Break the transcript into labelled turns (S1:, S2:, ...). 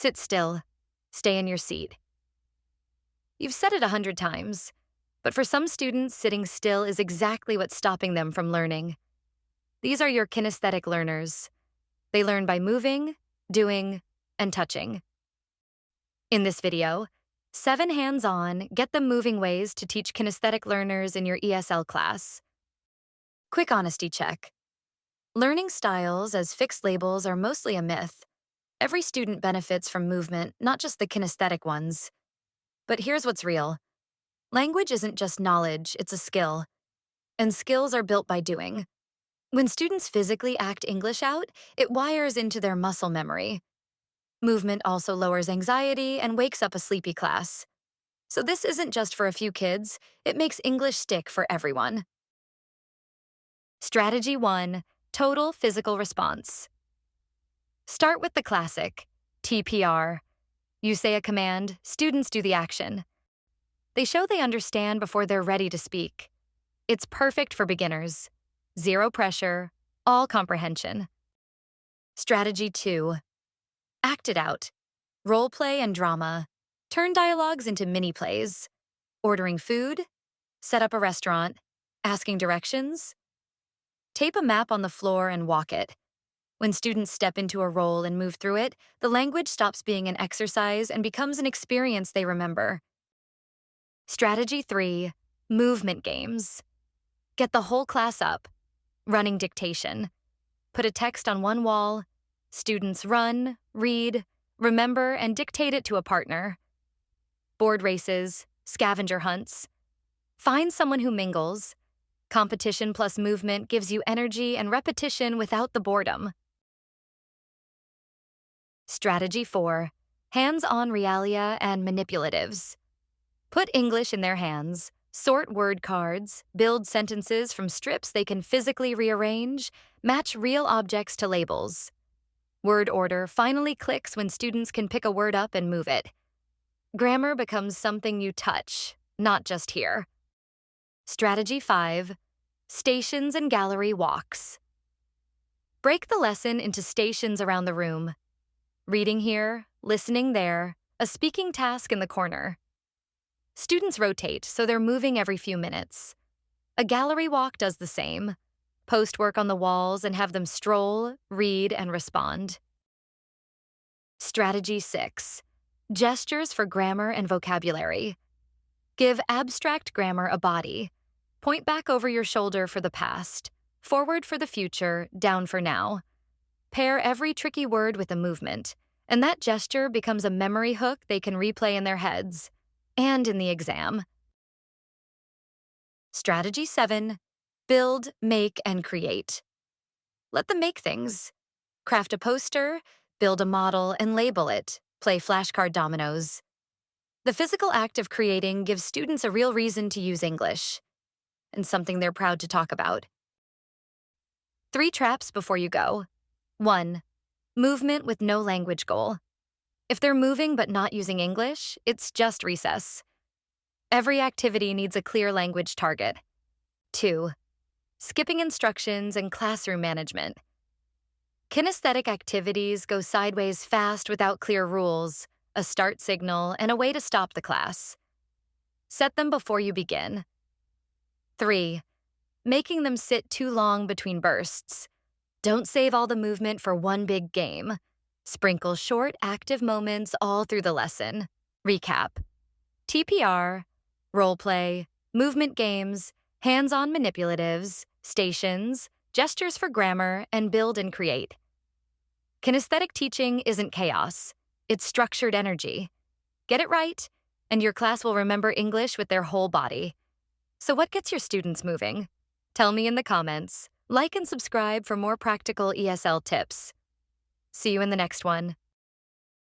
S1: Sit still. Stay in your seat. You've said it 100 times, but for some students, sitting still is exactly what's stopping them from learning. These are your kinesthetic learners. They learn by moving, doing, and touching. In this video, 7 hands-on, get them moving ways to teach kinesthetic learners in your ESL class. Quick honesty check. Learning styles as fixed labels are mostly a myth. Every student benefits from movement, not just the kinesthetic ones. But here's what's real. Language isn't just knowledge, it's a skill. And skills are built by doing. When students physically act English out, it wires into their muscle memory. Movement also lowers anxiety and wakes up a sleepy class. So this isn't just for a few kids, it makes English stick for everyone. Strategy 1, total physical response. Start with the classic, TPR. You say a command, students do the action. They show they understand before they're ready to speak. It's perfect for beginners. Zero pressure, all comprehension. Strategy 2, act it out. Role play and drama. Turn dialogues into mini plays. Ordering food, set up a restaurant, asking directions. Tape a map on the floor and walk it. When students step into a role and move through it, the language stops being an exercise and becomes an experience they remember. Strategy 3, movement games. Get the whole class up. Running dictation. Put a text on one wall. Students run, read, remember, and dictate it to a partner. Board races, scavenger hunts. Find someone who mingles. Competition plus movement gives you energy and repetition without the boredom. Strategy 4, hands-on realia and manipulatives. Put English in their hands, sort word cards, build sentences from strips they can physically rearrange, match real objects to labels. Word order finally clicks when students can pick a word up and move it. Grammar becomes something you touch, not just hear. Strategy 5, stations and gallery walks. Break the lesson into stations around the room. Reading here, listening there, a speaking task in the corner. Students rotate, so they're moving every few minutes. A gallery walk does the same. Post work on the walls and have them stroll, read, and respond. Strategy 6, gestures for grammar and vocabulary. Give abstract grammar a body. Point back over your shoulder for the past, forward for the future, down for now. Pair every tricky word with a movement, and that gesture becomes a memory hook they can replay in their heads, and in the exam. Strategy 7, build, make, and create. Let them make things. Craft a poster, build a model, and label it. Play flashcard dominoes. The physical act of creating gives students a real reason to use English, and something they're proud to talk about. 3 traps before you go. 1, movement with no language goal. If they're moving but not using English, it's just recess. Every activity needs a clear language target. 2, skipping instructions and classroom management. Kinesthetic activities go sideways fast without clear rules, a start signal, and a way to stop the class. Set them before you begin. 3, making them sit too long between bursts. Don't save all the movement for one big game. Sprinkle short, active moments all through the lesson. Recap. TPR, role play, movement games, hands-on manipulatives, stations, gestures for grammar, and build and create. Kinesthetic teaching isn't chaos. It's structured energy. Get it right, and your class will remember English with their whole body. So what gets your students moving? Tell me in the comments. Like and subscribe for more practical ESL tips. See you in the next one.